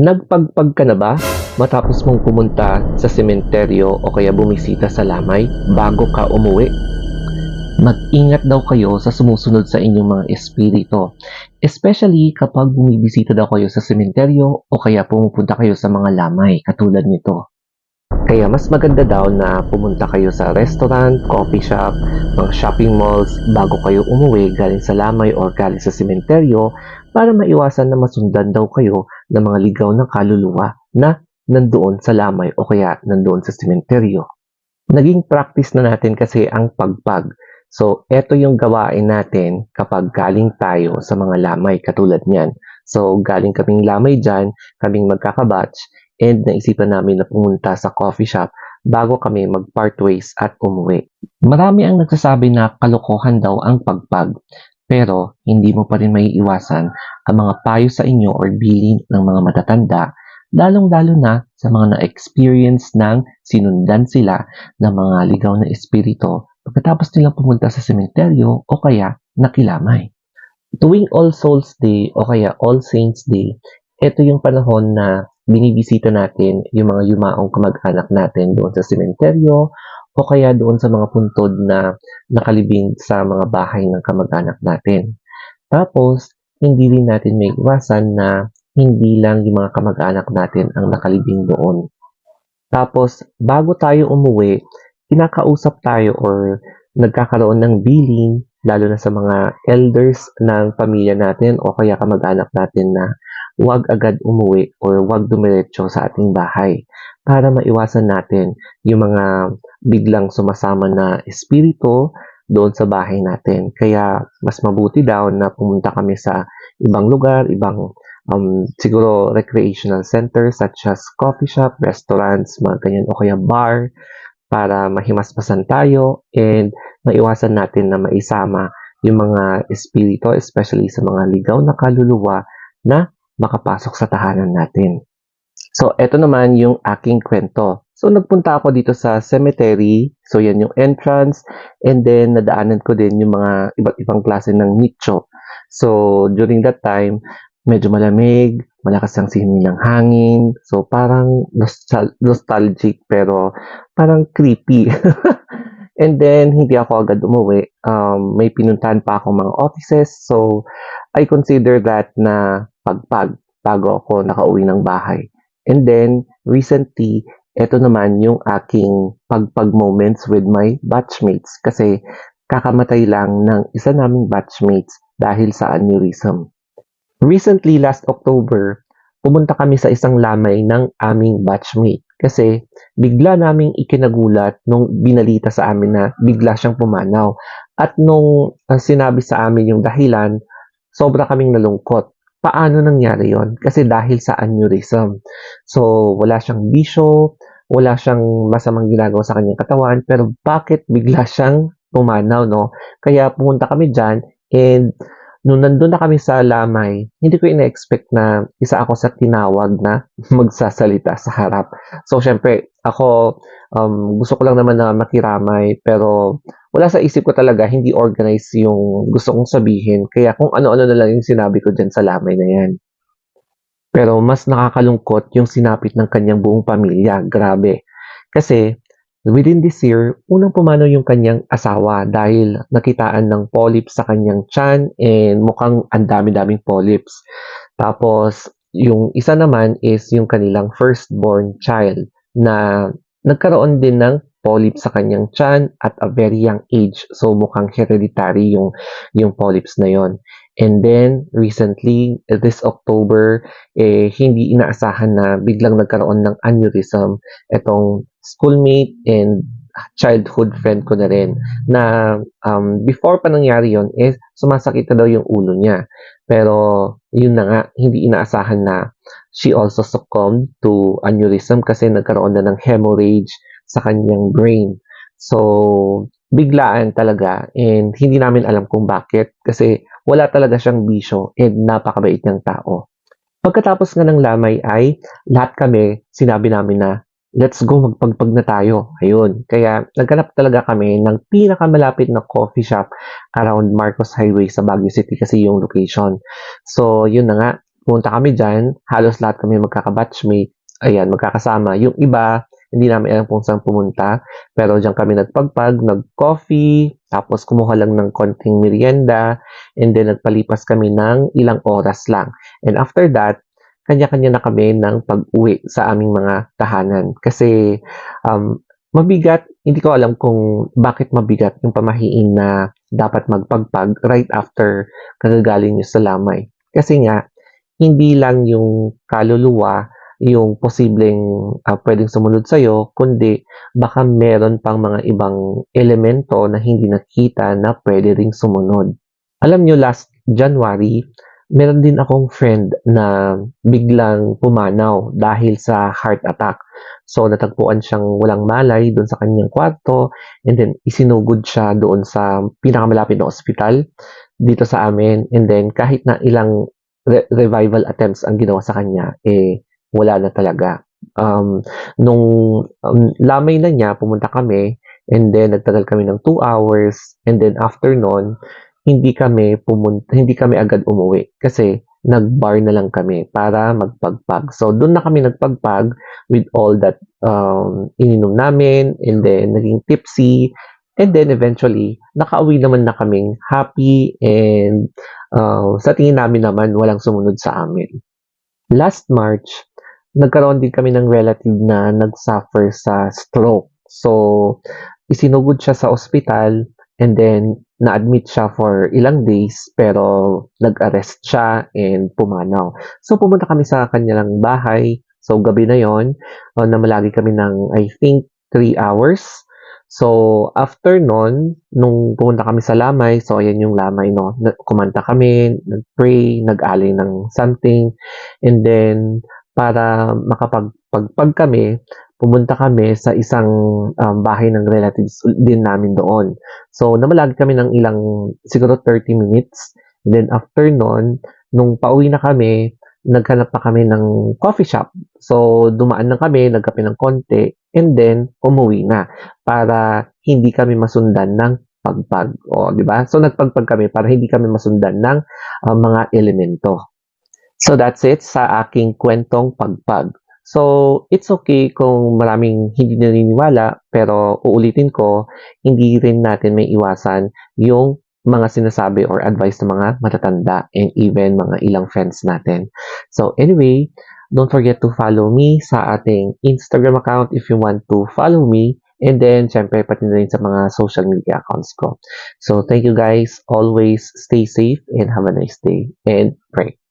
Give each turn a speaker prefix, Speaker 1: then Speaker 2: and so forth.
Speaker 1: Nagpagpag ka na ba matapos mong pumunta sa sementeryo o kaya bumisita sa lamay bago ka umuwi? Mag-ingat daw kayo sa sumusunod sa inyong mga espiritu, especially kapag bumibisita daw kayo sa sementeryo o kaya pumupunta kayo sa mga lamay katulad nito. Kaya mas maganda daw na pumunta kayo sa restaurant, coffee shop, mga shopping malls bago kayo umuwi galing sa lamay or galing sa sementeryo para maiwasan na masundan daw kayo ng mga ligaw ng kaluluwa na nandoon sa lamay o kaya nandoon sa sementeryo. Naging practice na natin kasi ang pagpag. So, eto yung gawain natin kapag galing tayo sa mga lamay katulad niyan. So, galing kaming lamay dyan, kaming magkakabatch, and naisipan namin na pumunta sa coffee shop bago kami mag-part ways at umuwi. Marami ang nagsasabi na kalokohan daw ang pagpag, pero hindi mo pa rin maiiwasan ang mga payo sa inyo or bilin ng mga matatanda, lalong-lalo na sa mga na-experience ng sinundan sila ng mga ligaw na espiritu pagkatapos nilang pumunta sa sementeryo o kaya nakilamay. Tuwing All Souls Day o kaya All Saints Day, ito yung panahon na binibisita natin yung mga yumaong kamag-anak natin doon sa sementeryo o kaya doon sa mga puntod na nakalibing sa mga bahay ng kamag-anak natin. Tapos, hindi rin natin may iwasan na hindi lang yung mga kamag-anak natin ang nakalibing doon. Tapos, bago tayo umuwi, kinakausap tayo or nagkakaroon ng billing, lalo na sa mga elders ng pamilya natin o kaya kamag-anak natin na huwag agad umuwi or huwag dumiretso sa ating bahay para maiwasan natin yung mga biglang sumasama na espiritu doon sa bahay natin. Kaya mas mabuti daw na pumunta kami sa ibang lugar, ibang siguro recreational centers such as coffee shop, restaurants, mga ganyan o kaya bar para mahimasmasan tayo and maiwasan natin na maisama yung mga espiritu, especially sa mga ligaw na kaluluwa na makapasok sa tahanan natin. So, eto naman yung aking kwento. So, nagpunta ako dito sa cemetery. So, yan yung entrance. And then, nadaanan ko din yung mga iba't ibang klase ng nicho. So, during that time, medyo malamig, malakas ang simoy ng hangin. So, parang nostalgic pero parang creepy. And then, hindi ako agad umuwi. May pinuntahan pa akong mga offices. So, I consider that na pagpag bago ako nakauwi ng bahay. And then, recently, ito naman yung aking pagpag moments with my batchmates kasi kakamatay lang ng isa naming batchmates dahil sa aneurysm. Recently, last October, pumunta kami sa isang lamay ng aming batchmate kasi bigla naming ikinagulat nung binalita sa amin na bigla siyang pumanaw. At nung sinabi sa amin yung dahilan, sobra kaming nalungkot. Paano nangyari yon? Kasi dahil sa aneurysm. So, wala siyang bisyo, wala siyang masamang ginagawa sa kanyang katawan, pero bakit bigla siyang pumanaw, no? Kaya pumunta kami dyan and nung nandun na kami sa lamay, hindi ko ina-expect na isa ako sa tinawag na magsasalita sa harap. So, syempre, ako, gusto ko lang naman na makiramay, pero wala sa isip ko talaga, hindi organized yung gusto kong sabihin. Kaya kung ano-ano na lang yung sinabi ko dyan sa lamay na yan. Pero mas nakakalungkot yung sinapit ng kanyang buong pamilya. Grabe. Kasi within this year, unang pumanaw yung kanyang asawa dahil nakitaan ng polyps sa kanyang tiyan and mukhang ang dami-daming polyps. Tapos, yung isa naman is yung kanilang firstborn child na nagkaroon din ng polyps sa kanyang tiyan at a very young age. So, mukhang hereditary yung polyps na yon. And then, recently, this October, hindi inaasahan na biglang nagkaroon ng aneurysm itong schoolmate and childhood friend ko na rin na before pa nangyari yon is sumasakit na daw yung ulo niya. Pero yun na nga, hindi inaasahan na she also succumbed to aneurysm kasi nagkaroon na ng hemorrhage sa kanyang brain. So, biglaan talaga and hindi namin alam kung bakit kasi wala talaga siyang bisyo and napakabait niyang tao. Pagkatapos nga ng lamay ay lahat kami sinabi namin na let's go magpagpag na tayo. Ayun. Kaya naghanap talaga kami ng pinakamalapit na coffee shop around Marcos Highway sa Baguio City kasi yung location. So, yun na nga. pumunta kami dyan, halos lahat kami magkaka-batchmate, ayan, magkakasama. Yung iba, hindi namin alam kung saan pumunta, pero diyan kami nagpagpag, nag-coffee, tapos kumuha lang ng konting merienda, and then nagpalipas kami ng ilang oras lang. And after that, kanya-kanya na kami ng pag-uwi sa aming mga tahanan. Kasi mabigat, hindi ko alam kung bakit mabigat yung pamahiin na dapat magpagpag right after kagagaling nyo sa lamay. Kasi nga, hindi lang yung kaluluwa yung posibleng pwedeng sumunod sa'yo, kundi baka meron pang mga ibang elemento na hindi nakita na pwede ring sumunod. Alam nyo, last January, meron din akong friend na biglang pumanaw dahil sa heart attack. So, natagpuan siyang walang malay doon sa kanyang kwarto, and then isinugod siya doon sa pinakamalapit na ospital dito sa amin. And then, kahit na ilang revival attempts ang ginawa sa kanya, wala na talaga. Nung lamay na niya, pumunta kami, and then nagtagal kami ng 2 hours, and then after nun, hindi kami agad umuwi kasi nag-bar na lang kami para magpagpag. So, doon na kami nagpagpag with all that ininom namin, and then naging tipsy, and then eventually, nakauwi naman na kaming happy, and sa tingin namin naman, walang sumunod sa amin. Last March, nagkaroon din kami ng relative na nag-suffer sa stroke. So, isinugod siya sa ospital, and then na-admit siya for ilang days, pero nag-arrest siya and pumanaw. So, pumunta kami sa kanilang bahay. So, gabi na yon, namalagi kami ng, I think, 3 hours. So, after nun, nung pumunta kami sa lamay, so ayan yung lamay, no? Kumanta kami, nag-pray, nag-alay ng something, and then, para makapagpagpag kami, pumunta kami sa isang bahay ng relatives din namin doon. So, namalagi kami ng ilang, siguro 30 minutes. And then, after nun, nung pauwi na kami, naghanap pa kami ng coffee shop. So, dumaan na kami, nagkape ng konti, and then, umuwi na para hindi kami masundan ng pagpag. O, di ba? So, nagpagpag kami para hindi kami masundan ng mga elemento. So, that's it sa aking kwentong pagpag. So, it's okay kung maraming hindi naniniwala, pero uulitin ko, hindi rin natin may iwasan yung mga sinasabi or advice ng mga matatanda and even mga ilang friends natin. So, anyway, don't forget to follow me sa ating Instagram account if you want to follow me. And then, syempre, pati na rin sa mga social media accounts ko. So, thank you guys. Always stay safe and have a nice day. And pray.